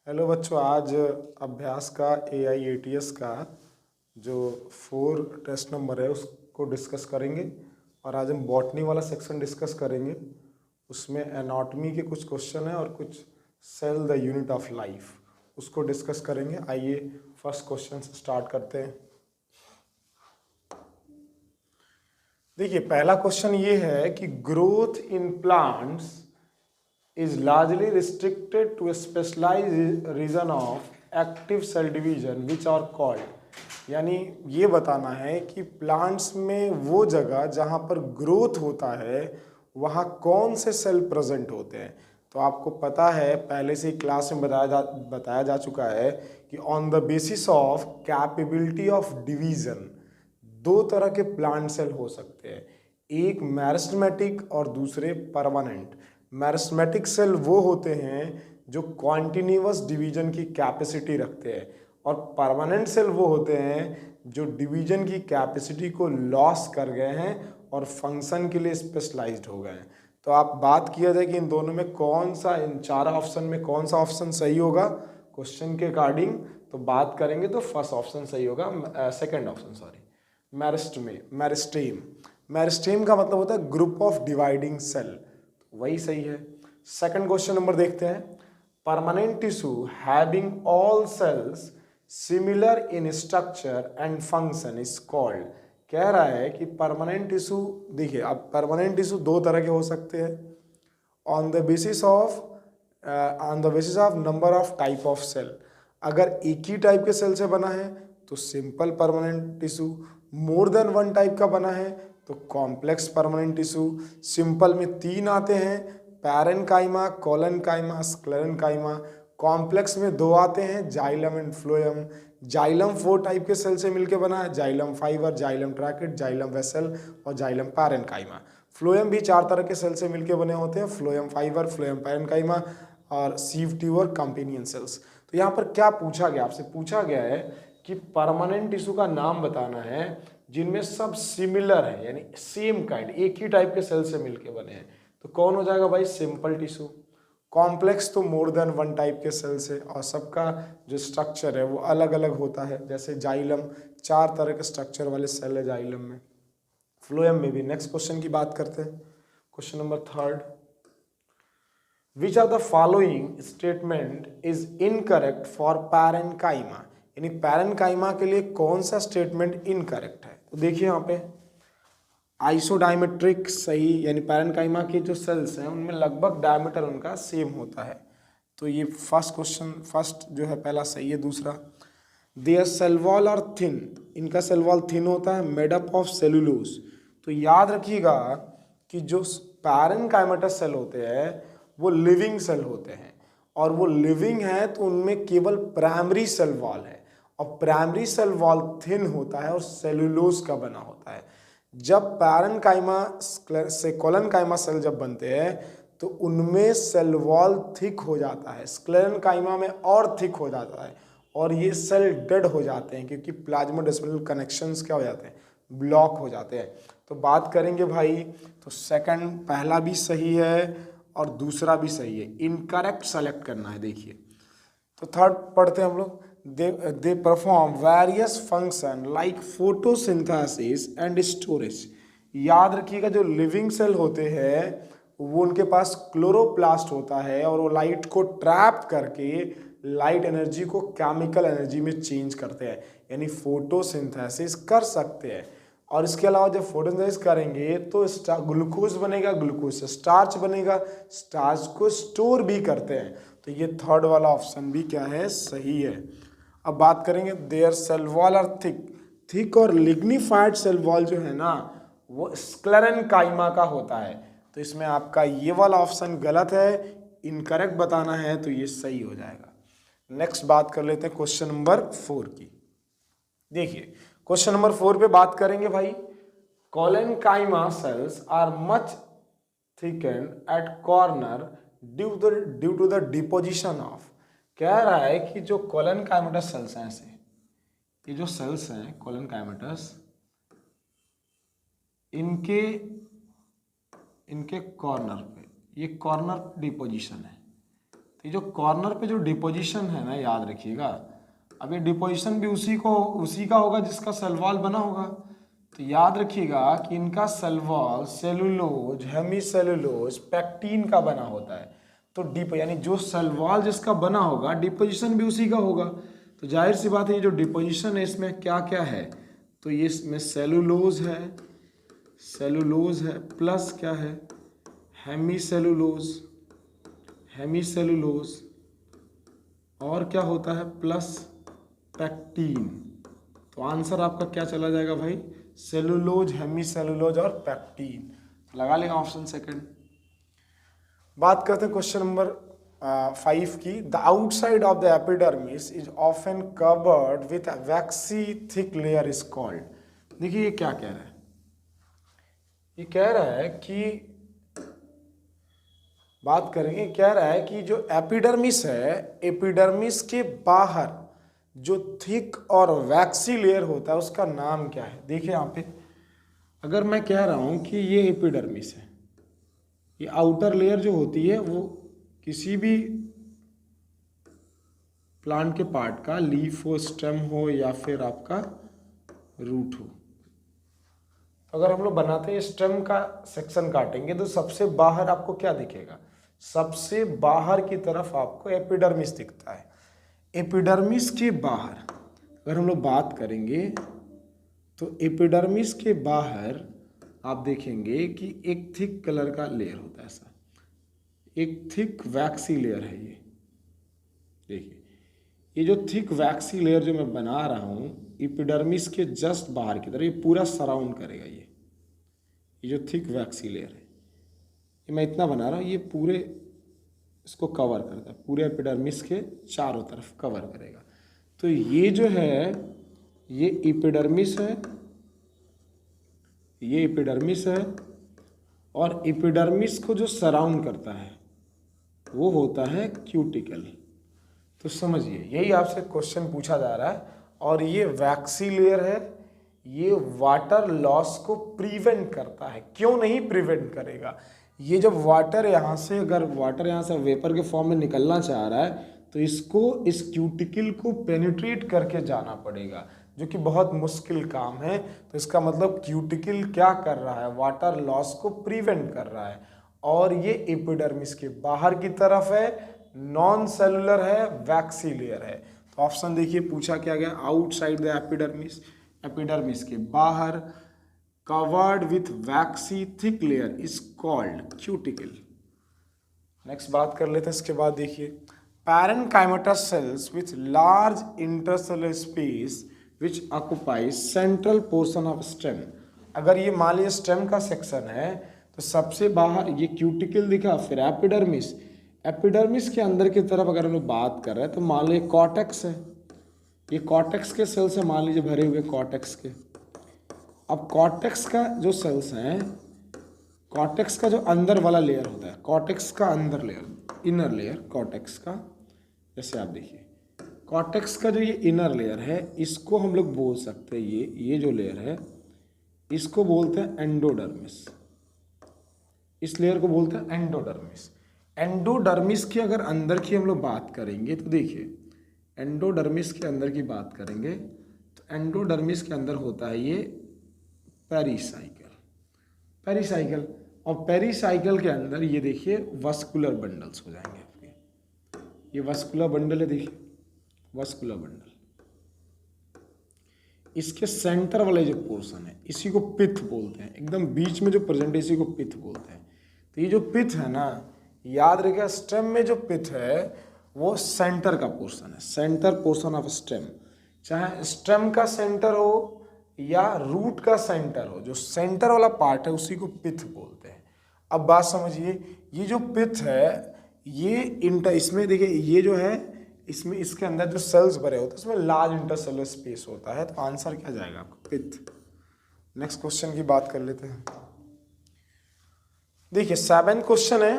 Hello बच्चों, आज अभ्यास का AIATS का जो 4 टेस्ट नंबर है उसको डिस्कस करेंगे। और आज हम बॉटनी वाला सेक्शन डिस्कस करेंगे। उसमें एनाटॉमी के कुछ क्वेश्चन है और कुछ cell the unit of life उसको डिस्कस करेंगे। आइए फर्स्ट क्वेश्चन से स्टार्ट करते हैं। देखिए, पहला क्वेश्चन ये है कि growth in plants is largely restricted to a specialized region of active cell division which are called, यानी ये बताना है कि प्लांट्स में वो जगह जहाँ पर ग्रोथ होता है वहाँ कौन से सेल प्रेजेंट होते हैं। तो आपको पता है, पहले से ही क्लास में बताया जा चुका है कि on the basis of capability of division दो तरह के प्लांट सेल हो सकते हैं, एक मेरिस्टेमेटिक और दूसरे परमानेंट। मेरिस्टेमेटिक सेल वो होते हैं जो कॉन्टिन्यूअस डिवीजन की कैपेसिटी रखते हैं, और परमानेंट सेल वो होते हैं जो डिवीजन की कैपेसिटी को लॉस कर गए हैं और फंक्शन के लिए स्पेशलाइज्ड हो गए हैं। तो आप बात किया जाए कि इन दोनों में कौन सा, इन चार ऑप्शन में कौन सा ऑप्शन सही होगा क्वेश्चन के अकॉर्डिंग, तो बात करेंगे तो फर्स्ट ऑप्शन सही होगा, second option sorry, meristem. Meristem का मतलब होता है ग्रुप ऑफ डिवाइडिंग सेल, वही सही है। सेकंड क्वेश्चन नंबर देखते हैं। Permanent tissue having all cells similar in structure and function is called. कह रहा है कि परमानेंट टिश्यू, देखिए अब परमानेंट टिश्यू दो तरह के हो सकते हैं on the basis of number of type of cell. अगर एक ही टाइप के सेल से बना है तो simple permanent tissue, more than one type का बना है तो कॉम्प्लेक्स परमानेंट टिश्यू। सिंपल में 3 आते हैं, पैरेन्काइमा, कोलेनकाइमा, स्क्लेरेन्काइमा। कॉम्प्लेक्स में 2 आते हैं, xylem and phloem. Xylem 4 type के सेल से मिलकर बना है, xylem fibre, xylem ट्रैकेट, xylem vessel और जाइलम पैरेन्काइमा। फ्लोएम भी 4 तरह के सेल से मिलकर बने होते हैं, फ्लोएम फाइबर, फ्लोएम पैरेन्काइमा और सीव ट्यूब और कंपेनियन सेल्स। तो यहाँ पर क्या पूछा गया, आपसे पूछा गया है कि परमानेंट टिश्यू का नाम बताना है जिनमें सब सिमिलर है, यानी सेम काइंड, एक ही टाइप के सेल से मिलके बने हैं। तो कौन हो जाएगा भाई? Simple tissue. कॉम्प्लेक्स तो मोर देन वन टाइप के सेल से, और सबका जो स्ट्रक्चर है वो अलग अलग होता है। जैसे जाइलम 4 तरह के स्ट्रक्चर वाले सेल है जाइलम में, फ्लोएम में भी। नेक्स्ट क्वेश्चन की बात करते हैं, question number 3। Which of the following statement is incorrect for parenchyma, यानी पैरेन्काइमा के लिए कौन सा स्टेटमेंट इनकरेक्ट है। तो देखिए यहाँ पे आइसोडायमेट्रिक सही, यानी पैरेन्काइमा के जो सेल्स हैं उनमें लगभग डायमीटर उनका सेम होता है। तो ये फर्स्ट क्वेश्चन, फर्स्ट जो है पहला सही है। दूसरा, their cell wall are thin, इनका सेल वॉल थिन होता है, मेड अप ऑफ सेलुलोज। तो याद रखिएगा कि जो पैरेन्काइमेटस सेल होते हैं वो लिविंग सेल होते हैं, और वो लिविंग है तो उनमें केवल प्राइमरी सेल वॉल है, और प्राइमरी सेल वॉल थिन होता है और सेलुलोज का बना होता है। जब पैरेन्काइमा से कोलेनकाइमा सेल जब बनते हैं तो उनमें सेल वॉल थिक हो जाता है, स्क्लेरेन्काइमा में और थिक हो जाता है, और ये सेल डेड हो जाते हैं क्योंकि प्लाज्मोडेस्माल कनेक्शंस क्या हो जाते हैं, ब्लॉक हो जाते हैं। तो बात करेंगे भाई, तो सेकंड, पहला भी सही है और दूसरा भी सही है, इनकरेक्ट सेलेक्ट करना है। देखिए तो थर्ड पढ़ते हैं हम लोग। They perform various function like photosynthesis and storage. याद रखिएगा जो लिविंग सेल होते हैं वो उनके पास क्लोरोप्लास्ट होता है, और वो लाइट को ट्रैप करके लाइट एनर्जी को केमिकल एनर्जी में चेंज करते हैं, यानी फोटोसिंथेसिस कर सकते हैं। और इसके अलावा जब फोटोसिंथेसिस करेंगे तो ग्लूकोज बनेगा, ग्लूकोज से स्टार्च बनेगा, स्टार्च को स्टोर भी करते हैं। तो ये थर्ड वाला ऑप्शन भी क्या है, सही है। अब बात करेंगे, their cell wall are thick. Thick और लिग्निफाइड सेल वॉल जो है ना वो स्क्लेरेन्काइमा का होता है। तो इसमें आपका ये वाला ऑप्शन गलत है, इनकरेक्ट बताना है, तो ये सही हो जाएगा। नेक्स्ट बात कर लेते हैं क्वेश्चन नंबर 4 की। देखिए क्वेश्चन नंबर 4 पे बात करेंगे भाई। Collenchyma cells are much thickened at corner due to the deposition of. कह रहा है कि जो कोलेनकाइमेटस सेल्स हैं, ऐसे ये जो सेल्स हैं कोलेनकाइमेटस, इनके इनके कॉर्नर पे, ये कॉर्नर डिपोजिशन है। तो ये जो कॉर्नर पे जो डिपोजिशन है ना, याद रखिएगा, अब ये डिपोजिशन भी उसी का होगा जिसका सेल वॉल बना होगा। तो याद रखिएगा कि इनका cell wall cellulose, hemicellulose, pectin का बना होता है। तो डिपो यानी जो सेल वॉल जिसका बना होगा, डिपोजिशन भी उसी का होगा। तो जाहिर सी बात है ये जो डिपोजिशन है इसमें क्या क्या है, तो ये इसमें सेलुलोज है प्लस क्या है, हेमीसेलुलोज और क्या होता है प्लस पैक्टीन। तो आंसर आपका क्या चला जाएगा भाई, सेलुलोज, हेमीसेलुलोज और पैक्टीन। लगा लेंगे ऑप्शन सेकंड। बात करते हैं क्वेश्चन नंबर 5 की। The outside of the epidermis is often covered with waxy thick layer is called. देखिए ये क्या कह रहा है, ये कह रहा है कि बात करेंगे, कह रहा है कि जो एपिडर्मिस है, एपिडर्मिस के बाहर जो थिक और वैक्सी लेयर होता है उसका नाम क्या है। देखिए यहाँ पे अगर मैं कह रहा हूँ कि ये एपिडर्मिस है, ये आउटर लेयर जो होती है वो किसी भी प्लांट के पार्ट का, लीफ हो, स्टेम हो या फिर आपका रूट हो। अगर हम लोग बनाते हैं स्टेम का सेक्शन काटेंगे तो सबसे बाहर आपको क्या दिखेगा, सबसे बाहर की तरफ आपको एपिडर्मिस दिखता है। एपिडर्मिस के बाहर अगर हम लोग बात करेंगे तो एपिडर्मिस के बाहर आप देखेंगे कि एक थिक कलर का लेयर होता है, ऐसा एक थिक वैक्सी लेयर है ये। देखिए ये जो थिक वैक्सी लेयर जो मैं बना रहा हूँ एपिडर्मिस के जस्ट बाहर की तरफ, ये पूरा सराउंड करेगा। ये जो थिक वैक्सी लेयर है ये मैं इतना बना रहा हूँ, ये पूरे इसको कवर करता है, पूरे एपिडर्मिस के चारों तरफ कवर करेगा। तो ये जो है ये एपिडर्मिस है, ये एपिडर्मिस है और एपिडर्मिस को जो सराउंड करता है वो होता है क्यूटिकल। तो समझिए यही आपसे क्वेश्चन पूछा जा रहा है। और ये वैक्सी लेयर है, ये वाटर लॉस को प्रिवेंट करता है। क्यों नहीं प्रिवेंट करेगा, ये जब वाटर यहाँ से, अगर वाटर यहाँ से वेपर के फॉर्म में निकलना चाह रहा है तो इसको इस क्यूटिकल को पेनिट्रेट करके जाना पड़ेगा, जो कि बहुत मुश्किल काम है। तो इसका मतलब क्यूटिकल क्या कर रहा है, वाटर लॉस को प्रिवेंट कर रहा है। और ये एपिडर्मिस के बाहर की तरफ है, नॉन सेलुलर है, वैक्सी लेयर है। तो ऑप्शन देखिए पूछा क्या गया, आउटसाइड द एपिडर्मिस, एपिडर्मिस के बाहर, covered with waxy thick layer is called cuticle. Next बात कर लेते हैं इसके बाद। देखिए parenchymata cells with large intercellular space which occupies central portion of stem. अगर ये मान लीजिए स्टेम का सेक्शन है तो सबसे बाहर ये क्यूटिकल दिखा, फिर एपिडर्मिस, एपिडर्मिस के अंदर की तरफ अगर हम लोग बात कर रहे हैं तो मान लीजिए कॉर्टेक्स है, ये कॉर्टेक्स के सेल्स है, मान लीजिए भरे हुए कॉर्टेक्स के। अब कॉर्टेक्स का जो सेल्स हैं, कॉर्टेक्स का जो अंदर वाला लेयर होता है, कॉर्टेक्स का अंदर लेयर, इनर लेयर कॉर्टेक्स का, जैसे आप देखिए कॉर्टेक्स का जो ये इनर लेयर है इसको हम लोग बोल सकते हैं, ये जो लेयर है इसको बोलते हैं एंडोडर्मिस। इस लेयर को बोलते हैं एंडोडर्मिस। एंडोडर्मिस की अगर अंदर की हम लोग बात करेंगे तो देखिए एंडोडर्मिस के अंदर की बात करेंगे तो एंडोडर्मिस के अंदर होता है ये पेरिसाइकिल और पेरिसाइकिल के अंदर ये देखिए वस्कुलर बंडल्स हो जाएंगे आपके। ये वस्कुलर बंडल है, देखिए वस्कुलर बंडल। इसके सेंटर वाले जो पोर्शन है इसी को पिथ बोलते हैं, एकदम बीच में जो प्रेजेंट है इसी को पिथ बोलते हैं। तो ये जो पिथ है ना, याद रखिएगा स्टेम में जो पिथ है वो सेंटर का पोर्शन है, सेंटर पोर्शन ऑफ स्टेम। चाहे स्टेम का सेंटर हो या रूट का सेंटर हो, जो सेंटर वाला पार्ट है उसी को पिथ बोलते हैं। अब बात समझिए, ये जो पिथ है ये इसमें देखिए ये जो है इसमें इसके अंदर जो सेल्स भरे होते हैं इसमें लार्ज इंटरसेलुलर स्पेस होता है। तो आंसर क्या जाएगा आपका, पिथ। नेक्स्ट क्वेश्चन की बात कर लेते हैं। देखिए 7th क्वेश्चन है,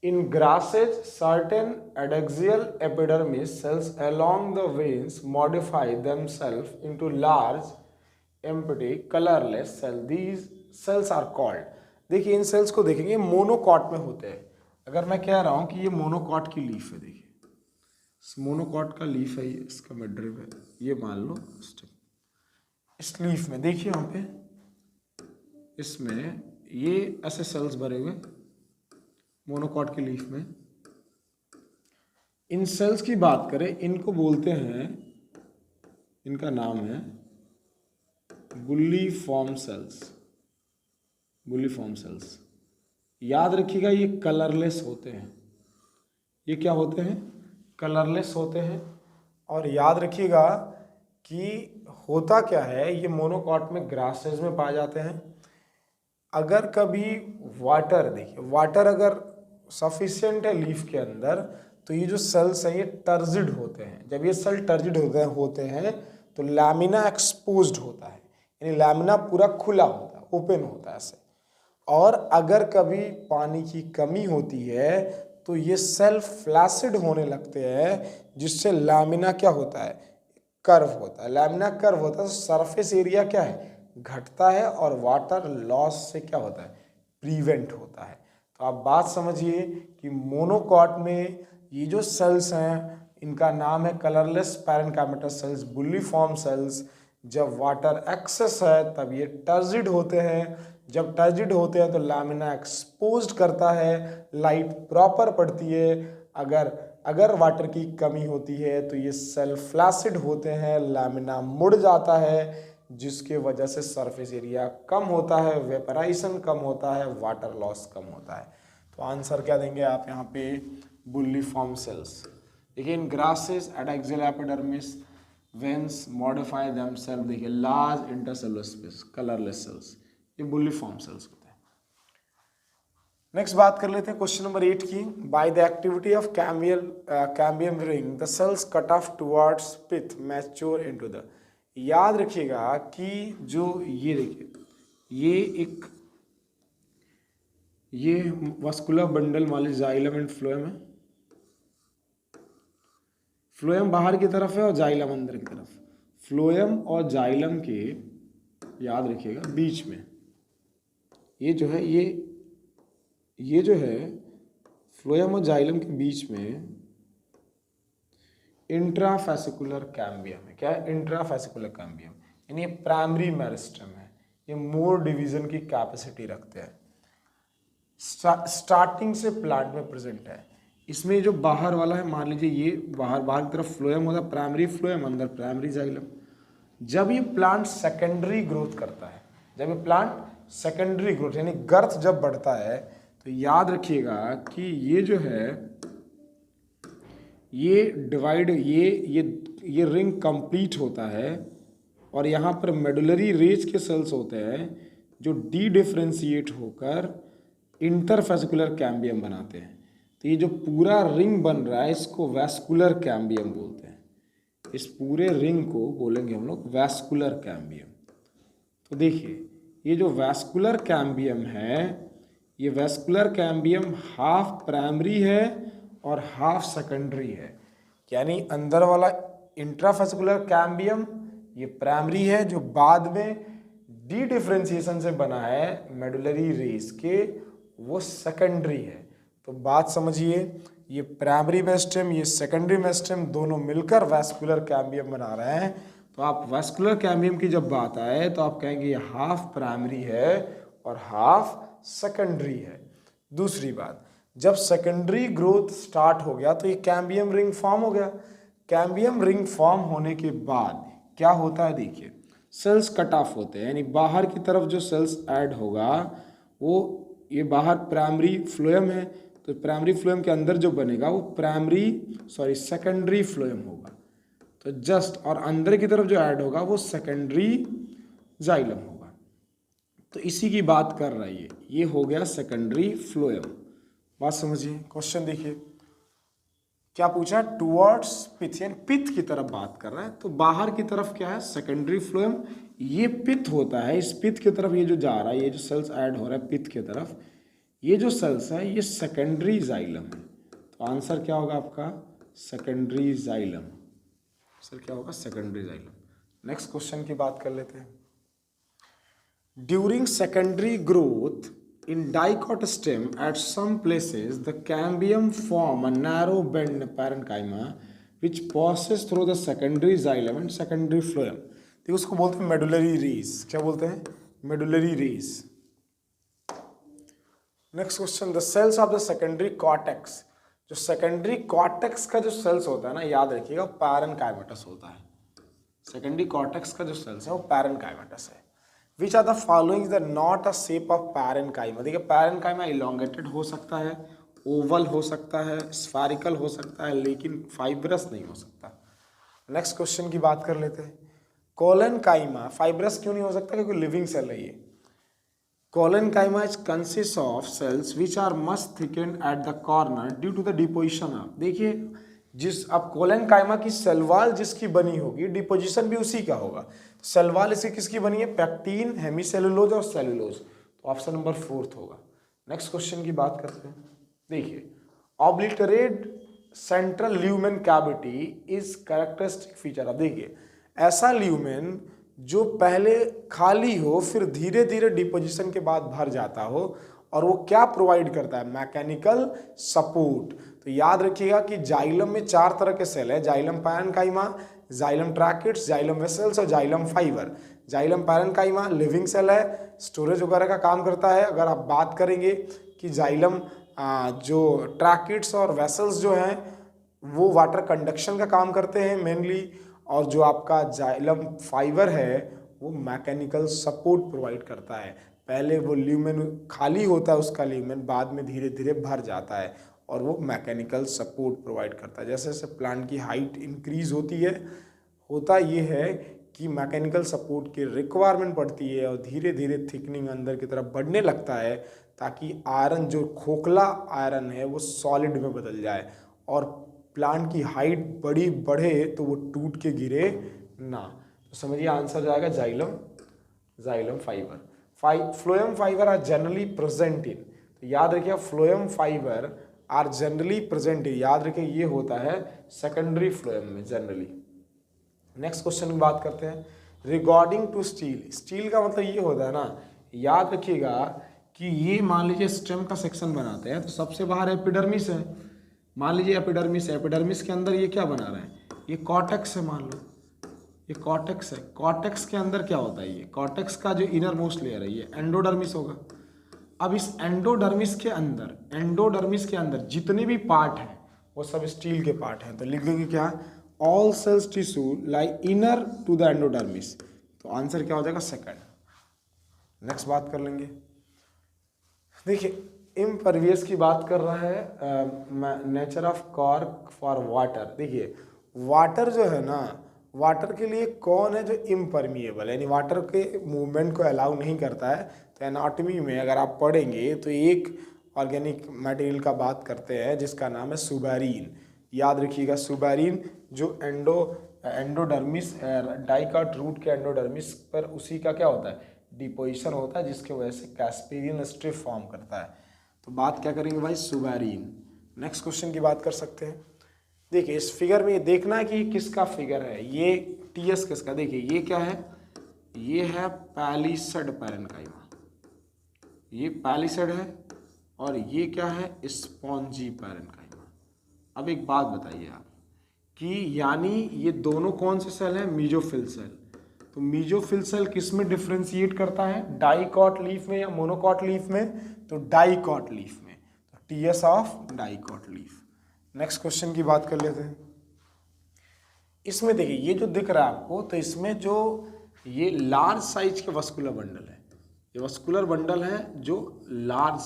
in grasses certain adaxial epidermis cells along the veins modify themselves into large empty colourless cell, these cells are called. देखिए इन सेल्स को देखेंगे मोनोकॉट में होते हैं। अगर मैं कह रहा हूँ कि ये मोनोकॉट की लीफ है, देखिए मोनोकॉट का लीफ है, ये इसका मिडरिब है, ये मान लो इस लीफ में देखिए वहाँ पे इसमें ये ऐसे सेल्स भरे हुए मोनोकॉट की लीफ में। इन सेल्स की बात करें, इनको बोलते हैं, इनका नाम है बुल्लीफॉर्म सेल्स। बुल्लीफॉर्म सेल्स याद रखिएगा, ये कलरलेस होते हैं। ये क्या होते हैं? कलरलेस होते हैं। और याद रखिएगा कि होता क्या है, ये मोनोकॉट में ग्रासेस में पाए जाते हैं। अगर कभी वाटर, देखिए वाटर अगर सफिशिएंट है लीफ के अंदर, तो ये जो सेल्स हैं ये टर्जिड होते हैं। जब ये सेल टर्जिड होते हैं तो लैमिना एक्सपोज्ड होता है, यानी लैमिना पूरा खुला होता है, ओपन होता है ऐसे। और अगर कभी पानी की कमी होती है तो ये सेल फ्लैसिड होने लगते हैं, जिससे लैमिना क्या होता है? कर्व होता है। लैमिना कर्व होता है तो सरफेस एरिया क्या है? घटता है और वाटर लॉस से क्या होता है? प्रिवेंट होता है। तो आप बात समझिए कि मोनोकॉट में ये जो सेल्स हैं इनका नाम है कलरलेस पैरेन्काइमेटस सेल्स, बुल्लीफॉर्म सेल्स। जब वाटर एक्सेस है तब ये टर्जिड होते हैं। जब टर्जिड होते हैं तो लैमिना एक्सपोज्ड करता है, लाइट प्रॉपर पड़ती है। अगर वाटर की कमी होती है तो ये सेल फ्लैसिड होते हैं, लैमिना मुड़ जाता है, जिसके वजह से सरफेस एरिया कम होता है, वेपराइजेशन कम होता है, वाटर लॉस कम होता है। तो आंसर क्या देंगे आप यहाँ पे? Bulliform cells. देखिए in grasses adaxial epidermis veins modify themselves, देखिए large intercellular space, colourless cells, ये बुल्लीफॉर्म सेल्स होते हैं। नेक्स्ट बात कर लेते हैं क्वेश्चन नंबर 8 की। By the activity of cambium ring the cells cut off towards pith mature into the. याद रखिएगा कि जो ये देखिए ये वस्कुलर बंडल वाले जाइलम एंड फ्लोएम है। फ्लोएम बाहर की तरफ है और जाइलम अंदर की तरफ। फ्लोएम और जाइलम के, याद रखिएगा, बीच में ये जो है ये जो है फ्लोएम और जाइलम के बीच में इंट्राफेसिकुलर कैम्बियम है। क्या है? इंट्राफेसिकुलर कैम्बियम, यानी ये प्राइमरी मेरिस्टेम है। ये मोर डिवीजन की कैपेसिटी रखते हैं। स्टार्टिंग से प्लांट में प्रेजेंट है। इसमें जो बाहर वाला है, मान लीजिए ये बाहर की तरफ फ्लोएम होता है, प्राइमरी फ्लोएम, अंदर प्राइमरी जाइलम। जब ये प्लांट सेकेंडरी ग्रोथ करता है, जब ये प्लांट सेकेंडरी ग्रोथ यानी गर्थ जब बढ़ता है, तो याद रखिएगा कि ये जो है ये डिवाइड, ये रिंग कंप्लीट होता है और यहाँ पर मेडुलरी रेज के सेल्स होते हैं जो डी डिफ्रेंशिएट होकर इंटरफेसिकुलर कैम्बियम बनाते हैं। तो ये जो पूरा रिंग बन रहा है इसको वैस्कुलर कैम्बियम बोलते हैं। इस पूरे रिंग को बोलेंगे हम लोग वैस्कुलर कैम्बियम। तो देखिए ये जो वैस्कुलर कैम्बियम है, ये वैस्कुलर कैम्बियम हाफ प्राइमरी है और हाफ सेकेंडरी है। यानी अंदर वाला इंट्राफेसिकुलर कैम्बियम ये प्राइमरी है, जो बाद में डी डिफ्रेंशिएशन से बना है मेडुलरी रेस के, वो सेकेंडरी है। तो बात समझिए, ये प्राइमरी मेरिस्टेम, ये सेकेंडरी मेरिस्टेम, दोनों मिलकर वैस्कुलर कैम्बियम बना रहे हैं। तो आप वैस्कुलर कैम्बियम की जब बात आए तो आप कहेंगे ये हाफ प्राइमरी है और हाफ सेकेंडरी है। दूसरी बात, जब सेकेंडरी ग्रोथ स्टार्ट हो गया तो ये कैम्बियम रिंग फॉर्म हो गया। कैम्बियम रिंग फॉर्म होने के बाद क्या होता है? देखिए सेल्स कट ऑफ होते हैं, यानी बाहर की तरफ जो सेल्स ऐड होगा वो, ये बाहर प्राइमरी फ्लोएम है तो प्राइमरी फ्लोएम के अंदर जो बनेगा वो सेकेंडरी फ्लोएम होगा। तो जस्ट, और अंदर की तरफ जो ऐड होगा वो सेकेंडरी जाइलम होगा। तो इसी की बात कर रहा है ये हो गया सेकेंडरी फ्लोएम। बात समझिए, क्वेश्चन देखिए क्या पूछा? टुवर्ड्स पिथ, यानी पिथ की तरफ बात कर रहा है। तो बाहर की तरफ क्या है? Secondary phloem. ये पिथ होता है, इस पिथ की तरफ ये जो जा रहा है, ये जो सेल्स ऐड हो रहा है पिथ की तरफ, ये जो सेल्स है ये सेकेंडरी जाइलम है। तो आंसर क्या होगा आपका? Secondary xylem. आंसर क्या होगा? Secondary xylem. नेक्स्ट क्वेश्चन की बात कर लेते हैं। During secondary growth In dicot stem, at some places, the cambium form a narrow bend parenchyma which passes through the secondary xylem and secondary phloem. देखो उसको बोलते हैं मेडुलरी रेस. क्या बोलते हैं? Medullary rays. Next question, the cells of the secondary cortex. जो secondary cortex का जो सेल्स होता है ना, याद रखिएगा पैरेनकाइमेटस होता है. सेकेंडरी कॉर्टेक्स का जो सेल्स है वो पैरेनकाइमेटस है. Which are the following the not a shape of parenchyma. देखिए पैरेनकाइमा इलोंगेटेड हो सकता है, ओवल हो सकता है, स्फेरिकल हो सकता है, लेकिन फाइब्रस नहीं हो सकता. नेक्स्ट क्वेश्चन की बात कर लेते हैं. कोलेनकाइमा फाइब्रस क्यों नहीं हो सकता? क्योंकि लिविंग सेल है ये. Collenchyma is consist of cells which are much thickened at the corner due to the deposition of. देखिए जिस अब कोलेनकाइमा की सेल वॉल जिसकी बनी होगी, डिपोजिशन भी उसी का होगा. सेल वॉल इसकी किसकी बनी है? पैक्टीन, हेमीसेलुलोज और सेलुलोज. तो ऑप्शन नंबर 4 होगा. नेक्स्ट क्वेश्चन की बात करते हैं. देखिए obliterate central lumen cavity is characteristic feature. अब देखिए ऐसा ल्यूमेन जो पहले खाली हो फिर धीरे धीरे डिपोजिशन के बाद भर जाता हो, और वो क्या प्रोवाइड करता है? Mechanical support. तो याद रखिएगा कि जाइलम में 4 तरह के सेल है. Xylem parenchyma, xylem tracheids, xylem vessels और xylem fibre. Xylem parenchyma living cell है, स्टोरेज वगैरह का काम करता है. अगर आप बात करेंगे कि जाइलम जो ट्रैकिट्स और वेसल्स जो हैं वो वाटर कंडक्शन का काम करते हैं मेनली, और जो आपका जाइलम फाइबर है वो मैकेनिकल सपोर्ट प्रोवाइड करता है. पहले वो ल्यूमेन खाली होता है उसका ल्यूमेन, बाद में धीरे धीरे भर जाता है और वो मैकेनिकल सपोर्ट प्रोवाइड करता है. जैसे जैसे प्लांट की हाइट इंक्रीज होती है, होता ये है कि मैकेनिकल सपोर्ट की रिक्वायरमेंट पड़ती है और धीरे धीरे थिकनिंग अंदर की तरफ बढ़ने लगता है, ताकि आयरन जो खोखला आयरन है वो सॉलिड में बदल जाए और प्लांट की हाइट बढ़े तो वो टूट के गिरे ना. तो समझिए आंसर जाएगा xylem fibre. Phloem fibre are generally present in. तो याद रखिए phloem fibre are generally present in, याद रखिए ये होता है सेकेंडरी फ्लोएम में जनरली. नेक्स्ट क्वेश्चन की बात करते हैं. Regarding to steal. स्टील का मतलब ये होता है ना, याद रखिएगा कि ये मान लीजिए स्टेम का सेक्शन बनाते हैं तो सबसे बाहर एपिडर्मिस है. मान लीजिए एपिडर्मिस है, एपिडर्मिस के अंदर ये क्या बना रहे हैं? ये कॉर्टेक्स है. मान लो ये कॉर्टेक्स है. कॉर्टेक्स के अंदर क्या होता है? ये कॉर्टेक्स का जो इनर मोस्ट लेयर है ये एंडोडर्मिस होगा. अब इस एंडोडर्मिस के अंदर जितने भी पार्ट हैं वो सब स्टील के पार्ट हैं. तो लिख देंगे क्या? All cells tissue lie inner to the endodermis. तो आंसर क्या हो जाएगा? सेकंड. नेक्स्ट बात कर लेंगे. देखिए इम्परवियस की बात कर रहा है, nature of cork for water. देखिए वाटर जो है ना, वाटर के लिए कौन है जो इम्परमिएबल, यानी वाटर के मूवमेंट को अलाउ नहीं करता है. तो एनाटॉमी में अगर आप पढ़ेंगे तो एक ऑर्गेनिक मटेरियल का बात करते हैं जिसका नाम है सुबेरीन. याद रखिएगा सुबेरीन जो एंडोडर्मिस डाइकॉट रूट के एंडोडर्मिस पर उसी का क्या होता है? डिपोजिशन होता है, जिसके वजह से कैस्पेरियन स्ट्रिप फॉर्म करता है. तो बात क्या करेंगे भाई? सुबेरीन. नेक्स्ट क्वेश्चन की बात कर सकते हैं. देखिए इस फिगर में ये देखना है कि किसका फिगर है. ये टीएस किसका? देखिए ये क्या है? ये है पैलिसड पैरेनकाइमा. ये पैलिसड है और ये क्या है? Spongy parenchyma. अब एक बात बताइए आप कि यानी ये दोनों कौन से सेल हैं? Mesophyll cell. तो मीजोफिल सेल किस में डिफ्रेंशिएट करता है? डाइकॉट लीफ में या मोनोकॉट लीफ में? तो डाइकॉट लीफ में. तो TS of dicot leaf. Next question की बात कर लेते हैं. इसमें देखिए ये जो दिख रहा है आपको, तो इसमें जो ये लार्ज साइज के वस्कुलर बंडल है, ये वस्कुलर बंडल है जो लार्ज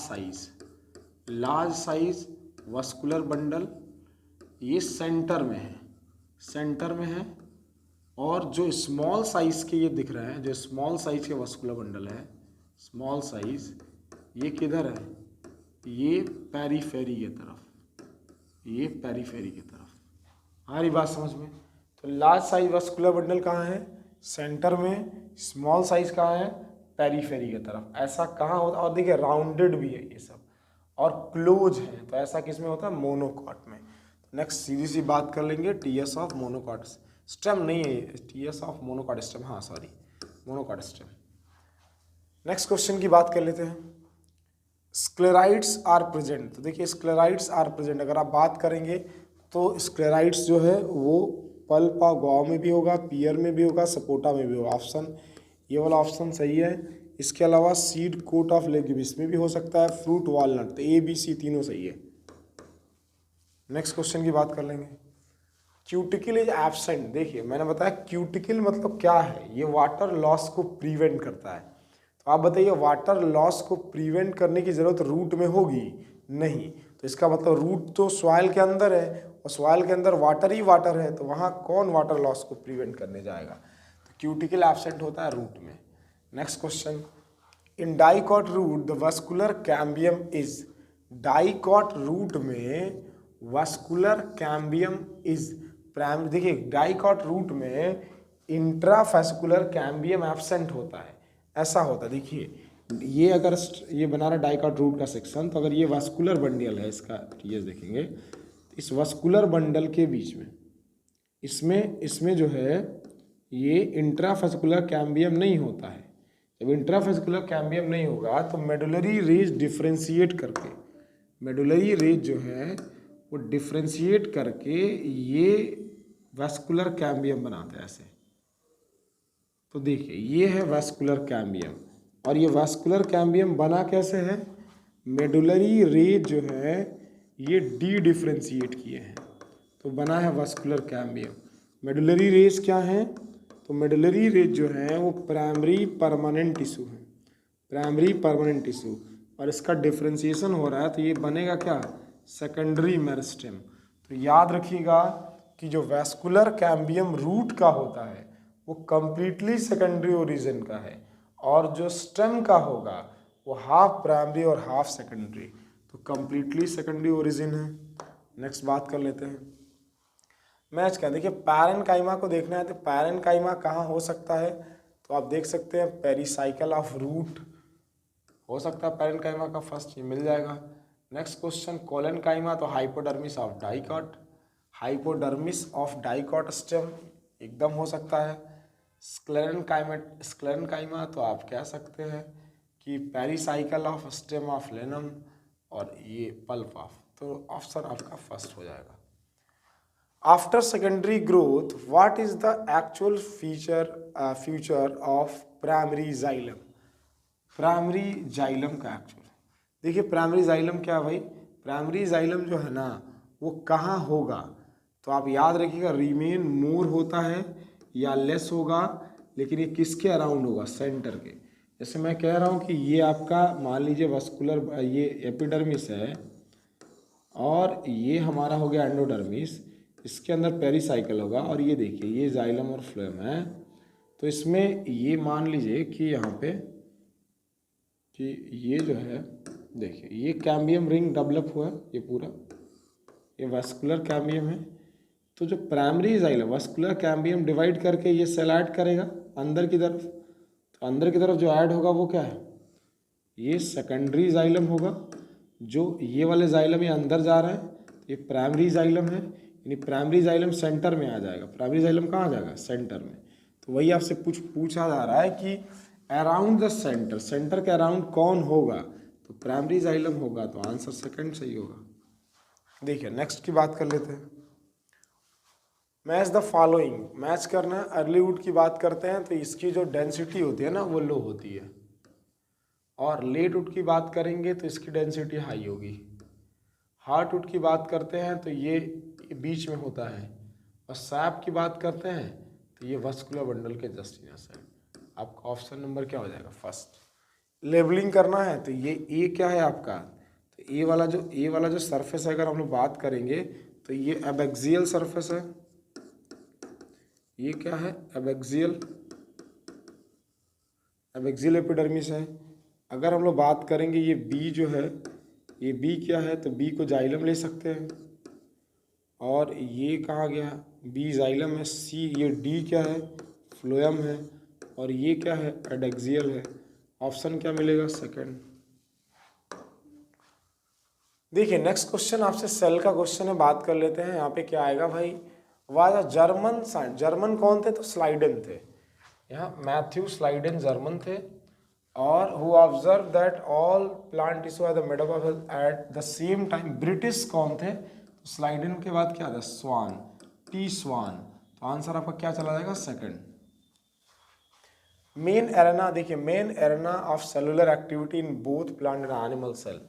साइज वस्कुलर बंडल, ये सेंटर में है. और जो स्मॉल साइज के ये दिख रहे हैं, जो स्मॉल साइज के वस्कुलर बंडल है, स्मॉल साइज, ये किधर है? ये पेरीफेरी की तरफ. हमारी बात समझ में? तो लार्ज साइज वस्कुलर बंडल कहाँ है? सेंटर में. स्मॉल साइज कहाँ है? पेरीफेरी की तरफ. ऐसा कहाँ होता है? और देखिए राउंडेड भी है ये सब और क्लोज है. तो ऐसा किस में होता है? मोनोकॉट में. नेक्स्ट सीधी सी बात कर लेंगे टीएस ऑफ मोनोकॉट स्टेम. नहीं है TS of monocot stem, monocot stem. Next question की बात कर लेते हैं. स्क्लेराइड्स आर प्रेजेंट, तो देखिए स्क्लेराइड्स आर प्रेजेंट अगर आप बात करेंगे तो स्क्लेराइड्स जो है वो पल्प ऑफ गुआवा में भी होगा, पियर में भी होगा, सपोटा में भी होगा। ऑप्शन ये वाला ऑप्शन सही है। इसके अलावा सीड कोट ऑफ लेग्यूमिस में भी हो सकता है, फ्रूट वालनट, तो ए बी सी तीनों सही है। नेक्स्ट क्वेश्चन की बात कर लेंगे। क्यूटिकल इज एब्सेंट, देखिए मैंने बताया क्यूटिकल मतलब क्या है, ये वाटर लॉस को प्रिवेंट करता है। तो आप बताइए वाटर लॉस को प्रिवेंट करने की ज़रूरत रूट में होगी? नहीं। तो इसका मतलब रूट तो सॉइल के अंदर है और सॉइल के अंदर वाटर ही वाटर है, तो वहाँ कौन वाटर लॉस को प्रिवेंट करने जाएगा? तो क्यूटिकल एब्सेंट होता है रूट में। Next question, in dicot root the vascular cambium is, dicot root में वस्कुलर कैम्बियम इज प्राइमरी, देखिए डाइकॉट रूट में इंट्राफेस्कुलर कैम्बियम एब्सेंट होता है, ऐसा होता है। देखिए ये अगर ये बना रहा डाइकॉट रूट का सेक्शन, तो अगर ये वास्कुलर बंडल है इसका, ये देखेंगे इस वास्कुलर बंडल के बीच में इसमें जो है ये इंट्राफेस्कुलर कैम्बियम नहीं होता है। जब इंट्राफेस्कुलर कैम्बियम नहीं होगा तो मेडुलरी रेज डिफ्रेंशिएट करके, मेडुलरी रेज जो है वो डिफ्रेंशिएट करके ये वास्कुलर कैम्बियम बनाते हैं ऐसे। तो देखिए ये है वास्कुलर कैम्बियम, और ये वास्कुलर कैम्बियम बना कैसे है? मेडुलरी रेज जो है ये डी डिफ्रेंशिएट किए हैं तो बना है वास्कुलर कैम्बियम। मेडुलरी रेज क्या है? तो मेडुलरी रेज जो है वो प्राइमरी परमानेंट टिश्यू है, प्राइमरी परमानेंट टिश्यू, और इसका डिफ्रेंशिएशन हो रहा है तो ये बनेगा क्या? Secondary meristem. तो याद रखिएगा कि जो वैस्कुलर कैम्बियम रूट का होता है वो कंप्लीटली सेकेंडरी ओरिजिन का है, और जो स्टेम का होगा वो हाफ प्राइमरी और हाफ सेकेंडरी, तो कंप्लीटली सेकेंडरी ओरिजिन है। नेक्स्ट बात कर लेते हैं मैच का। देखिए पैरेन्काइमा को देखना है तो पैरेन्काइमा कहाँ हो सकता है? तो आप देख सकते हैं पेरिसाइकल ऑफ रूट हो सकता है पैरेन्काइमा का, फर्स्ट ये मिल जाएगा। नेक्स्ट क्वेश्चन, कोलेनकाइमा तो hypodermis of dicot, hypodermis of dicot stem एकदम हो सकता है। स्क्लेरेनकाइमा तो आप कह सकते हैं कि पेरिसाइकल ऑफ स्टेम ऑफ लेनम, और ये पल्प ऑफ, तो ऑप्शन आपका फर्स्ट हो जाएगा। After secondary growth what is the actual future of primary xylem? Primary xylem का एक्चुअल, देखिए प्राइमरी जाइलम क्या है भाई? प्राइमरी जाइलम जो है ना वो कहाँ होगा? तो आप याद रखिएगा रिमेन मोर होता है या लेस होगा, लेकिन ये किसके अराउंड होगा? सेंटर के। जैसे मैं कह रहा हूँ कि ये आपका मान लीजिए वस्कुलर, ये एपिडर्मिस है और ये हमारा हो गया एंडोडर्मिस, इसके अंदर पेरिसाइकल होगा, और ये देखिए ये जाइलम और फ्लोएम है। तो इसमें ये मान लीजिए कि यहाँ पे कि ये जो है देखिए ये कैम्बियम रिंग डेवलप हुआ है, ये पूरा ये वास्कुलर कैम्बियम है। तो जो primary xylem vascular cambium divide करके ये सेल ऐड करेगा अंदर की तरफ, तो अंदर की तरफ जो ऐड होगा वो क्या है? ये सेकेंडरी जाइलम होगा। जो ये वाले जाइलम ये अंदर जा रहा है तो ये प्राइमरी जाइलम है, यानी प्राइमरी जाइलम सेंटर में आ जाएगा। प्राइमरी जाइलम कहाँ आ जाएगा? सेंटर में। तो वही आपसे पूछा जा रहा है कि अराउंड द सेंटर, सेंटर के अराउंड कौन होगा? तो प्राइमरी जाइलम होगा, तो आंसर सेकंड सही होगा। देखिए नेक्स्ट की बात कर लेते हैं। मैच द फॉलोइंग, मैच करना है। अर्ली वुड की बात करते हैं तो इसकी जो डेंसिटी होती है ना वो लो होती है, और लेट वुड की बात करेंगे तो इसकी डेंसिटी हाई होगी। हार्ट वुड की बात करते हैं तो ये बीच में होता है, और सैप की बात करते हैं तो ये वस्कुलर बंडल के जस्टिनस है। आपका ऑप्शन नंबर क्या हो जाएगा? फर्स्ट। लेबलिंग करना है तो ये ए क्या है आपका? तो ए वाला जो सरफेस है अगर हम लोग बात करेंगे तो ये एबैक्सियल सरफेस है। ये क्या है? एबैक्सियल एपिडर्मिस है। अगर हम लोग बात करेंगे ये बी जो है, ये बी क्या है? तो बी को जाइलम ले सकते हैं, और ये कहाँ गया? बी जाइलम है। सी ये डी क्या है? फ्लोएम है, और ये क्या है? एडैक्सियल है। ऑप्शन क्या मिलेगा? सेकंड। देखिए नेक्स्ट क्वेश्चन आपसे सेल का क्वेश्चन है, बात कर लेते हैं। यहाँ पे क्या आएगा भाई? वाज जर्मन कौन थे? तो स्लाइडन थे। यहाँ मैथ्यू स्लाइडन जर्मन थे, और who observed that all plant tissue are the made up of at the same time. British कौन थे? तो स्लाइडन के बाद क्या था? Schwann, T Schwann. तो आंसर आपका क्या चला जाएगा? सेकंड। मेन एरेना, देखिए main arena of cellular activity in both plant and animal cell.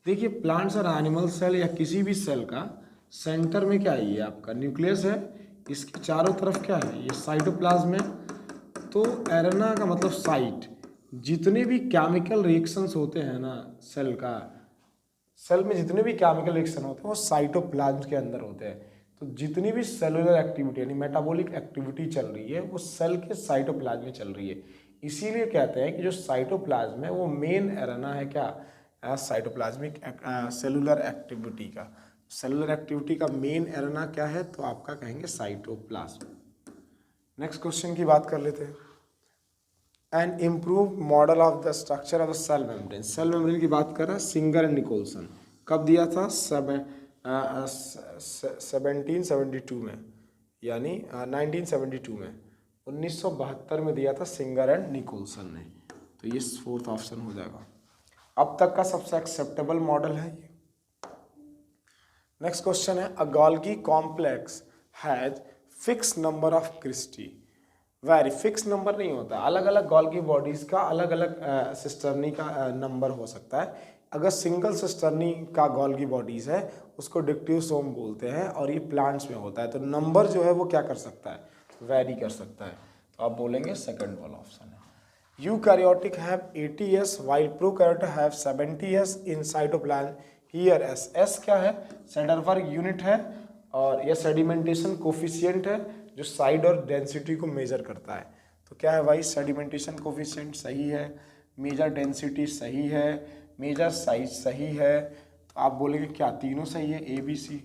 देखिए प्लांट्स और एनिमल सेल या किसी भी सेल का सेंटर में क्या है? ये आपका न्यूक्लियस है, इसके चारों तरफ क्या है? ये साइटोप्लाज्म है। तो एरेना का मतलब साइट। जितने भी केमिकल रिएक्शंस होते हैं ना सेल का, सेल में जितने भी केमिकल रिएक्शन होते हैं वो साइटोप्लाज्म के अंदर होते हैं। तो जितनी भी सेलुलर एक्टिविटी यानी मेटाबॉलिक एक्टिविटी चल रही है वो सेल के साइटोप्लाज्म में चल रही है। इसीलिए कहते हैं कि जो साइटोप्लाज्म है वो मेन एरेना है क्या? साइटोप्लाज्मिक सेलुलर एक्टिविटी का। सेलुलर एक्टिविटी का मेन एरेना क्या है? तो आपका कहेंगे साइटोप्लाज्म। नेक्स्ट क्वेश्चन की बात कर लेते हैं। An improve model of the structure of the cell membrane. Cell membrane की बात कर रहा है सिंगर एंड निकोलसन। कब दिया था? 1772 में, यानी 1972 में, 1972 में दिया था सिंगर एंड निकोलसन ने। तो ये फोर्थ ऑप्शन हो जाएगा। अब तक का सबसे एक्सेप्टेबल मॉडल है ये। नेक्स्ट क्वेश्चन है, a Golgi complex has fix number of cristae. Very fix number नहीं होता, अलग अलग गोल्गी बॉडीज का अलग अलग सिस्टर्नी का नंबर हो सकता है। अगर सिंगल सिस्टर्नी का गोल्गी बॉडीज है उसको डिक्टियोसोम बोलते हैं और ये प्लांट्स में होता है। तो नंबर जो है वो क्या कर सकता है? वेरी कर सकता है। तो आप बोलेंगे सेकंड वाला ऑप्शन है। Eukaryotic have 80s while prokaryotic have 70s in cytoplasm. Here S, S क्या है? सेडरबर्ग यूनिट है और यह सेडिमेंटेशन कोफिशिएंट है जो साइड और डेंसिटी को मेजर करता है। तो क्या है भाई? सेडिमेंटेशन कोफिशिएंट सही है, मेजर डेंसिटी सही है, मेजर साइज सही है। तो आप बोलेंगे क्या तीनों सही है? A B C.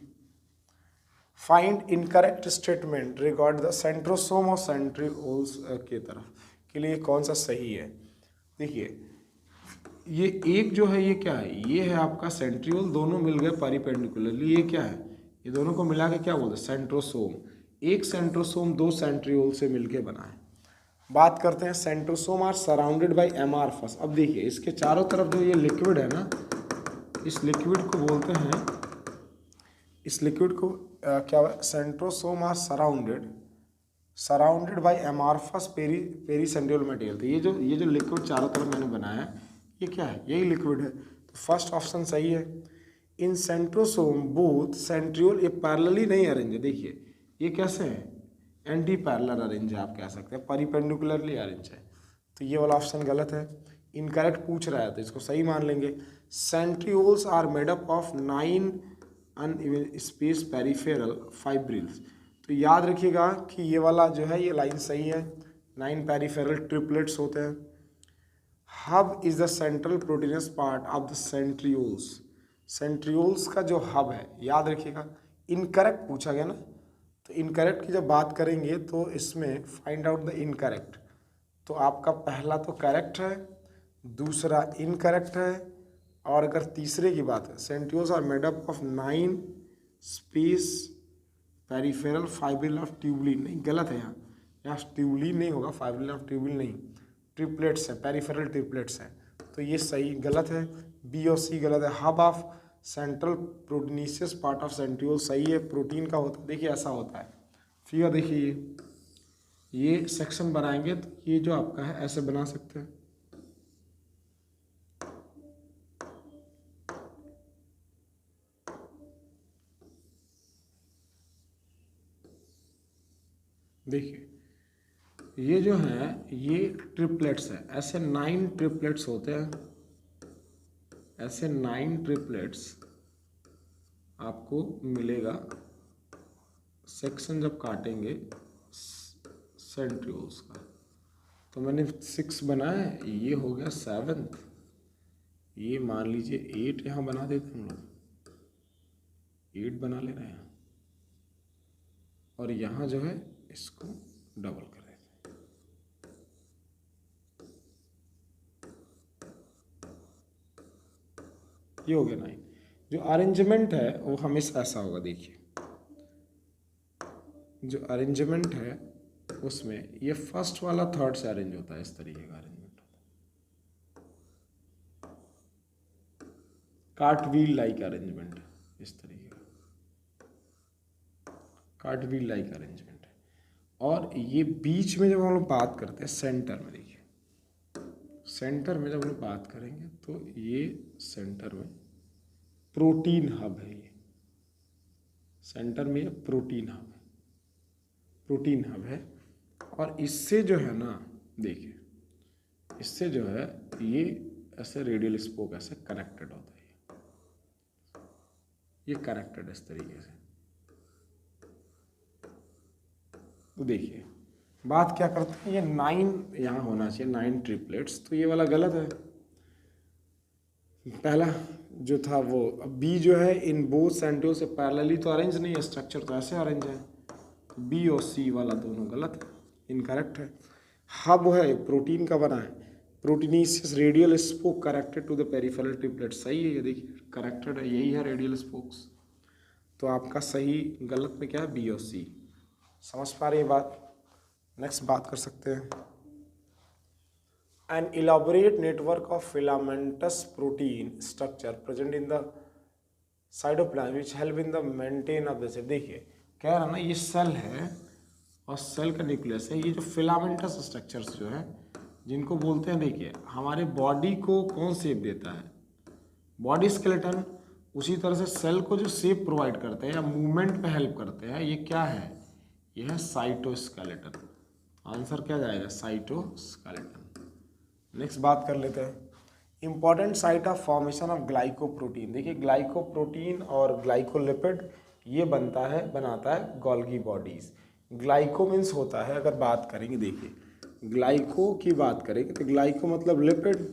Find incorrect statement regard the centrosome और सेंट्रियोल्स के तरफ के लिए कौन सा सही है? देखिए ये एक जो है ये क्या है? ये है आपका सेंट्रियोल, दोनों मिल गए परिपेंडिकुलरली। ये क्या है? ये दोनों को मिला के क्या बोलते हैं? सेंट्रोसोम। एक सेंट्रोसोम दो सेंट्रियोल से मिलके बना है। बात करते हैं centrosome are surrounded by amorphous. अब देखिए इसके चारों तरफ जो ये लिक्विड है ना, इस लिक्विड को बोलते हैं, इस लिक्विड को क्या? Centrosome are surrounded by amorphous pericentriolar material. तो ये जो लिक्विड चारों तरफ मैंने बनाया है ये क्या है? यही लिक्विड है। तो फर्स्ट ऑप्शन सही है। इन सेंट्रोसोम बोथ सेंट्रियोल, ये पैरेलली नहीं अरेंज है। देखिए ये कैसे है? एंटी पैरेलल अरेंज है, आप कह सकते हैं परिपेंडिकुलरली अरेंज है। तो ये वाला ऑप्शन गलत है, इनकरेक्ट पूछ रहा है तो इसको सही मान लेंगे। Centrioles are made up of 9 uneven space peripheral fibrils. तो याद रखिएगा कि ये वाला जो है ये लाइन सही है, 9 पेरिफेरल ट्रिपलेट्स होते हैं। Hub is the central proteins part of the centrioles. Centrioles का जो हब है, याद रखिएगा। इनकरेक्ट पूछा गया ना, तो इनकरेक्ट की जब बात करेंगे तो इसमें फाइंड आउट द इनकरेक्ट। तो आपका पहला तो करेक्ट है, दूसरा इनकरेक्ट है, और अगर तीसरे की बात है, centrioles are made up of 9 space peripheral fibril of tubulin. नहीं, गलत है यहाँ ट्यूबुलिन नहीं होगा, फाइब्रिल ऑफ ट्यूबुलिन नहीं, ट्रिपलेट्स है, पेरिफेरल ट्रिपलेट्स है। तो ये सही गलत है, बी और सी गलत है। Hub of central proteinaceous part of centriole सही है, प्रोटीन का होता है। देखिए ऐसा होता है, फिगर देखिए ये सेक्शन बनाएंगे तो ये जो आपका है ऐसे बना सकते हैं। देखिए ये जो है ये ट्रिपलेट्स है, ऐसे 9 ट्रिपलेट्स होते हैं, ऐसे 9 ट्रिपलेट्स आपको मिलेगा सेक्शन जब काटेंगे सेंट्रियोल्स का। तो मैंने 6 बनाया है, ये हो गया 7th, ये मान लीजिए 8 यहाँ बना देते हम लोग, 8 बना ले रहे हैं, और यहाँ जो है इसको डबल कर देते हैं। ये हो गया 9। जो अरेंजमेंट है वो हमेशा ऐसा होगा। देखिए जो अरेंजमेंट है उसमें ये फर्स्ट वाला थर्ड से अरेंज होता है, इस तरीके का अरेंजमेंट होता कार्टव्हील लाइक अरेंजमेंट, इस तरीके का कार्टव्हील लाइक अरेंजमेंट है। और ये बीच में जब हम लोग बात करते हैं सेंटर में, देखिए सेंटर में जब हम लोग बात करेंगे तो ये सेंटर में प्रोटीन हब है, ये सेंटर में प्रोटीन हब है, प्रोटीन हब है। और इससे जो है ना, देखिए इससे जो है ये ऐसे रेडियल स्पोक ऐसे कनेक्टेड होता है, ये कनेक्टेड इस तरीके से। तो देखिए बात क्या करते हैं, ये 9 यहाँ होना चाहिए, 9 ट्रिपलेट्स, तो ये वाला गलत है। पहला जो था वो, अब बी जो है इन बोथ सेंट्रियोल से पैरेलली तो अरेंज नहीं है, स्ट्रक्चर तो ऐसे अरेंज है, तो बी और सी वाला दोनों गलत है, इनकरेक्ट है। हब है प्रोटीन का बना है, protein is radial spoke connected to the peripheral triplet, सही है, ये देखिए कनेक्टेड है, यही है रेडियल स्पोक्स। तो आपका सही गलत में क्या है, बी और सी। समझ पा रही है बात? नेक्स्ट बात कर सकते हैं। An elaborate network of filamentous protein structure present in the cytoplasm which help in the maintain of the cell। देखिए कह रहा ना, ये सेल है और सेल का न्यूक्लियस है, ये जो फिलामेंटस स्ट्रक्चर्स जो है जिनको बोलते हैं, देखिए हमारे बॉडी को कौन शेप देता है, बॉडी स्केलेटन। उसी तरह से सेल को जो शेप प्रोवाइड करते हैं या मूवमेंट पे हेल्प करते हैं, ये क्या है, ये है साइटोस्केलेटन। आंसर क्या जाएगा, साइटोस्केलेटन। नेक्स्ट बात कर लेते हैं, important site of formation of glycoprotein. देखिए ग्लाइकोप्रोटीन और ग्लाइकोलिपिड ये बनाता है गोल्गी बॉडीज। ग्लाइको मीन्स होता है, अगर बात करेंगे, देखिए ग्लाइको की बात करेंगे तो ग्लाइको मतलब लिपिड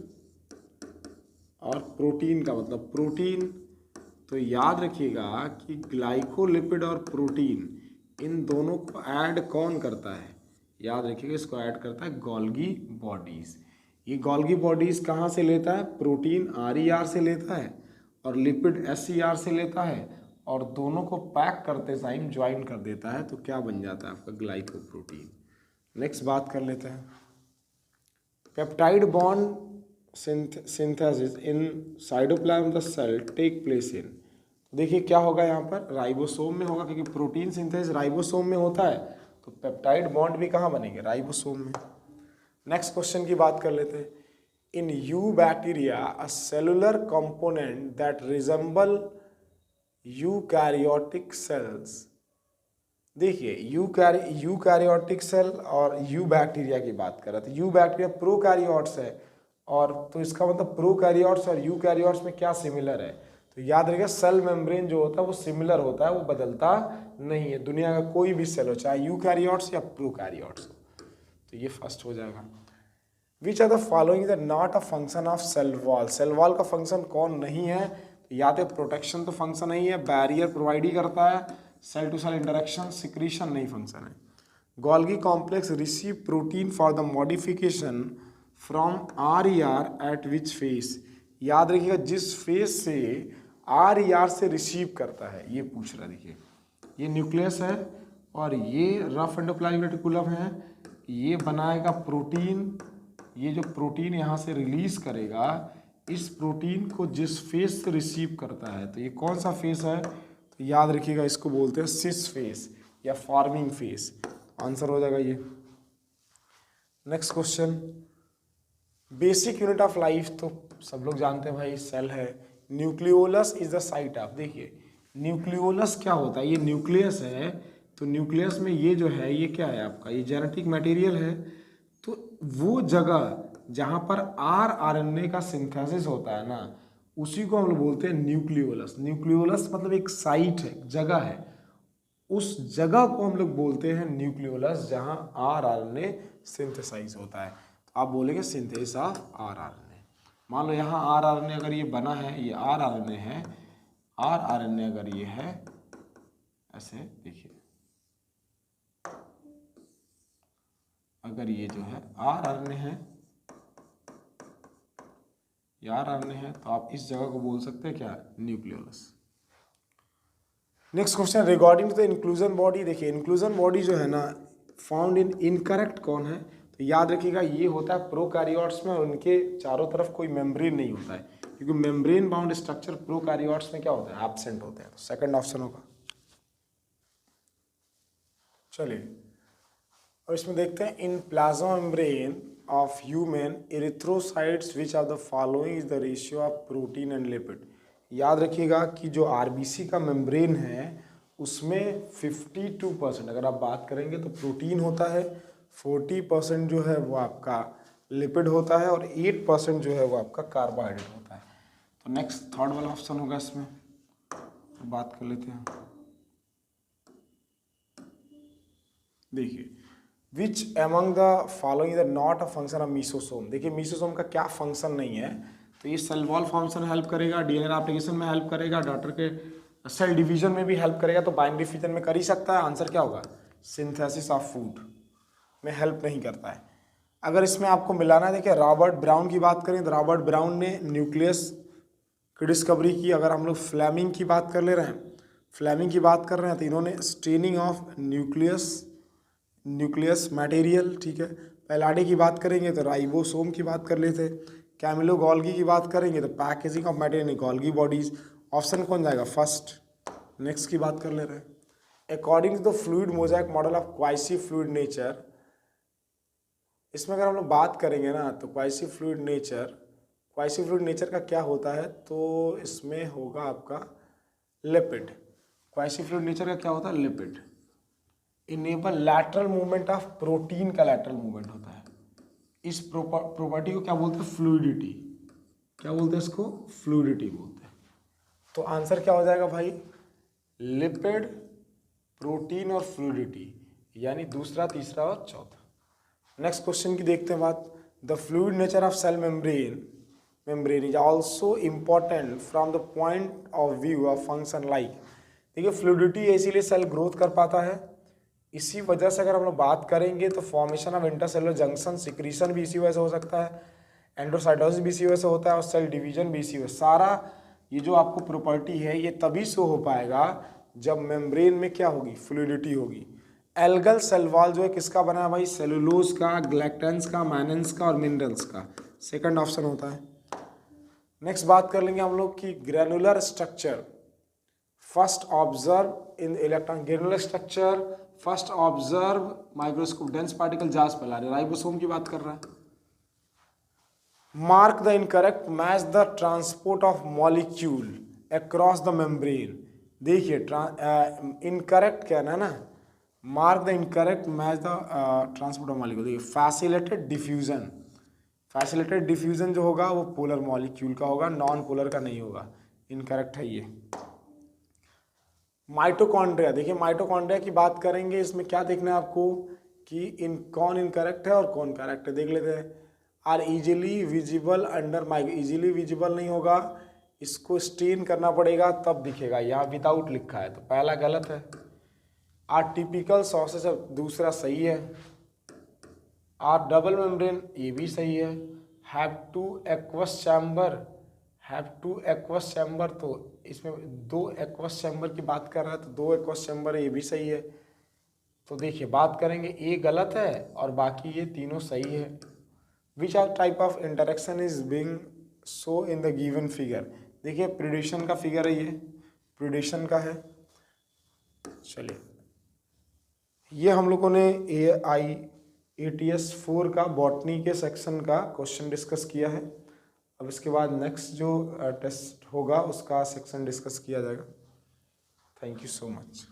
और प्रोटीन का मतलब प्रोटीन। तो याद रखिएगा कि ग्लाइकोलिपिड और प्रोटीन इन दोनों को ऐड कौन करता है, याद रखिएगा इसको ऐड करता है गोल्गी बॉडीज। ये गोल्गी बॉडीज कहाँ से लेता है, प्रोटीन RER से लेता है और लिपिड SER से लेता है, और दोनों को पैक करते टाइम ज्वाइन कर देता है, तो क्या बन जाता है आपका ग्लाइकोप्रोटीन। नेक्स्ट बात कर लेते हैं, peptide bond synthesis in cytoplasm the cell take place in. देखिए क्या होगा यहाँ पर, राइबोसोम में होगा, क्योंकि प्रोटीन सिंथेसिस राइबोसोम में होता है, तो पेप्टाइड बॉन्ड भी कहाँ बनेंगे, राइबोसोम में। नेक्स्ट क्वेश्चन की बात कर लेते हैं, in eubacteria a cellular component that resemble eukaryotic cells. देखिए यूकैरियोटिक सेल और यूबैक्टीरिया की बात कर रहे थे, यूबैक्टीरिया प्रोकैरियोट्स है, और तो इसका मतलब प्रोकैरियोट्स और यूकैरियोट्स में क्या सिमिलर है, तो याद रखिएगा सेल मेम्ब्रेन जो होता है वो सिमिलर होता है, वो बदलता नहीं है, दुनिया का कोई भी सेल हो, चाहे यूकैरियोट्स या प्रोकैरियोट्स। तो ये फर्स्ट हो जाएगा। Which are the following is not a function of cell wall. Cell wall का फंक्शन कौन नहीं है, तो या तो प्रोटेक्शन तो फंक्शन नहीं है, बैरियर प्रोवाइड ही करता है, cell to cell interaction secretion नहीं फंक्शन है। Golgi complex receive protein for the modification from RER at which face. याद रखिएगा जिस फेस से RER से रिसीव करता है, ये पूछ रहा है। देखिए ये न्यूक्लियस है और ये रफ एंडोप्लाज्मिक रेटिकुलम है, ये बनाएगा प्रोटीन, ये जो प्रोटीन यहाँ से रिलीज करेगा, इस प्रोटीन को जिस फेस से रिसीव करता है, तो ये कौन सा फेस है, तो याद रखिएगा इसको बोलते हैं सिस फेस या फॉर्मिंग फेस। आंसर हो जाएगा ये। Next question, basic unit of life तो सब लोग जानते हैं भाई, सेल है। Nucleolus is the site of, देखिए न्यूक्लियोलस क्या होता है, ये न्यूक्लियस है, तो न्यूक्लियस में ये जो है ये क्या है आपका, ये जेनेटिक मटेरियल है, तो वो जगह जहाँ पर RNA का सिंथेसिस होता है ना, उसी को हम लोग बोलते हैं न्यूक्लियोलस। न्यूक्लियोलस मतलब एक साइट है, जगह है, उस जगह को हम लोग बोलते हैं न्यूक्लियोलस, जहाँ RNA सिंथेसाइज होता है। तो आप बोलेंगे सिंथेसिस ऑफ RNA। मान लो यहाँ RNA अगर ये बना है, ये RNA है, RNA अगर ये है ऐसे, देखिए अगर ये जो है RNA है, ये RNA है, तो आप इस जगह को बोल सकते हैं क्या, nucleolus. Next question, regarding to the inclusion body. देखिए इंक्लूजन बॉडी जो है ना, फाउंड इन इनकरेक्ट कौन है, तो याद रखिएगा ये होता है प्रोकैरियोट्स में, और उनके चारों तरफ कोई मेम्ब्रेन नहीं होता है। क्योंकि मेम्ब्रेन बाउंड स्ट्रक्चर प्रोकैरियोट्स में क्या होता है, एब्सेंट होते हैं। तो सेकंड ऑप्शन होगा। चलिए और इसमें देखते हैं, in plasma membrane of human erythrocytes which of the following is the ratio of protein and lipid. याद रखिएगा कि जो आरबीसी का मेम्ब्रेन है उसमें 52% अगर आप बात करेंगे तो प्रोटीन होता है, 40% जो है वो आपका लिपिड होता है और 8% जो है वो आपका कार्बोहाइड्रेट होता है। तो नेक्स्ट थर्ड वाला ऑप्शन होगा इसमें। तो बात कर लेते हैं, देखिए which among the following is not a function of mesosome. देखिए मीसोसोम का क्या फंक्शन नहीं है, तो ये सेल वॉल फॉर्मेशन में हेल्प करेगा, डीएनए रेप्लिकेशन में हेल्प करेगा, डॉटर के सेल डिवीजन में भी हेल्प करेगा, तो बाइनरी फ्यूजन में कर ही सकता है। आंसर क्या होगा, सिंथेसिस ऑफ फूड में हेल्प नहीं करता है। अगर इसमें आपको मिलाना है, देखिए रॉबर्ट ब्राउन की बात करें तो रॉबर्ट ब्राउन ने न्यूक्लियस की डिस्कवरी की। अगर हम लोग फ्लेमिंग की बात कर ले रहे हैं, फ्लेमिंग की बात कर रहे हैं तो इन्होंने स्टेनिंग ऑफ न्यूक्लियस मटेरियल, ठीक है। पैलाडे की बात करेंगे तो राइबोसोम की बात कर लेते। कैमिलो गोल्गी की बात करेंगे तो packaging of material Golgi bodies. Option कौन जाएगा, फर्स्ट। नेक्स्ट की बात कर ले रहे हैं, according to the fluid mosaic model of quasi fluid nature. इसमें अगर हम लोग बात करेंगे ना तो क्वासी फ्लूइड नेचर का क्या होता है, तो इसमें होगा आपका लिपिड। क्वासी फ्लूइड नेचर का क्या होता है, lipid. Enable lateral movement of protein का लैटरल मूवमेंट होता है। इस प्रॉपर्टी को क्या बोलते हैं, फ्लूइडिटी। क्या बोलते हैं इसको, फ्लूइडिटी बोलते हैं। तो आंसर क्या हो जाएगा भाई, लिपिड, प्रोटीन और फ्लूइडिटी, यानी दूसरा, तीसरा और चौथा। नेक्स्ट क्वेश्चन की देखते हैं बात। The fluid nature of cell membrane is also important from the point of view of function like. देखिए फ्लूइडिटी इसीलिए सेल ग्रोथ कर पाता है, इसी वजह से अगर हम लोग बात करेंगे तो formation of intercellular junction, secretion भी इसी वजह से हो सकता है, एंडोसाइटोसिस भी इसी वजह से होता है और सेल डिवीजन भी इसी वजह से। सारा ये जो आपको प्रॉपर्टी है ये तभी से हो पाएगा जब मेम्ब्रेन में क्या होगी, फ्लूइडिटी होगी। एल्गल सेल वॉल जो है किसका बना है भाई, सेलुलोज का, ग्लैक्टेंस का, मैनन्स का और मिनरल्स का। सेकंड ऑप्शन होता है। नेक्स्ट बात कर लेंगे हम लोग की granular structure first observe in electron. Granular structure first observe microscope dense particle जास पहला राइबोसोम की बात कर रहा है। Mark the incorrect match the transport of molecule across the membrane. देखिए इनकरेक्ट क्या है ना, mark the incorrect match the transport of molecule. देखिए फैसिलिटेटेड डिफ्यूजन जो होगा वो पोलर मॉलिक्यूल का होगा, नॉन पोलर का नहीं होगा। इनकरेक्ट है ये। माइटोकॉन्ड्रिया, देखिए माइटोकॉन्ड्रिया की बात करेंगे, इसमें क्या देखना है आपको कि कौन इनकरेक्ट है और कौन करेक्ट है, देख लेते हैं। Are easily visible under mic, easily visible नहीं होगा, इसको स्टेन करना पड़ेगा तब दिखेगा, यहाँ विदाउट लिखा है तो पहला गलत है। आर टिपिकल सॉसेस है, दूसरा सही है। आर डबल मेम्ब्रेन, ये भी सही है। हैव टू एक्वस चैम्बर, तो इसमें 2 एक्वस चैम्बर की बात कर रहा है तो 2 एक्वस चैम्बर है, ये भी सही है। तो देखिए बात करेंगे ए गलत है और बाकी ये तीनों सही है। Which are type of interaction is being show in the given figure. देखिए प्रिडिक्शन का फिगर है, ये प्रिडिक्शन का है। चलिए ये हम लोगों ने AIATS 4 का बॉटनी के सेक्शन का क्वेश्चन डिस्कस किया है। अब इसके बाद नेक्स्ट जो टेस्ट होगा उसका सेक्शन डिस्कस किया जाएगा। Thank you so much.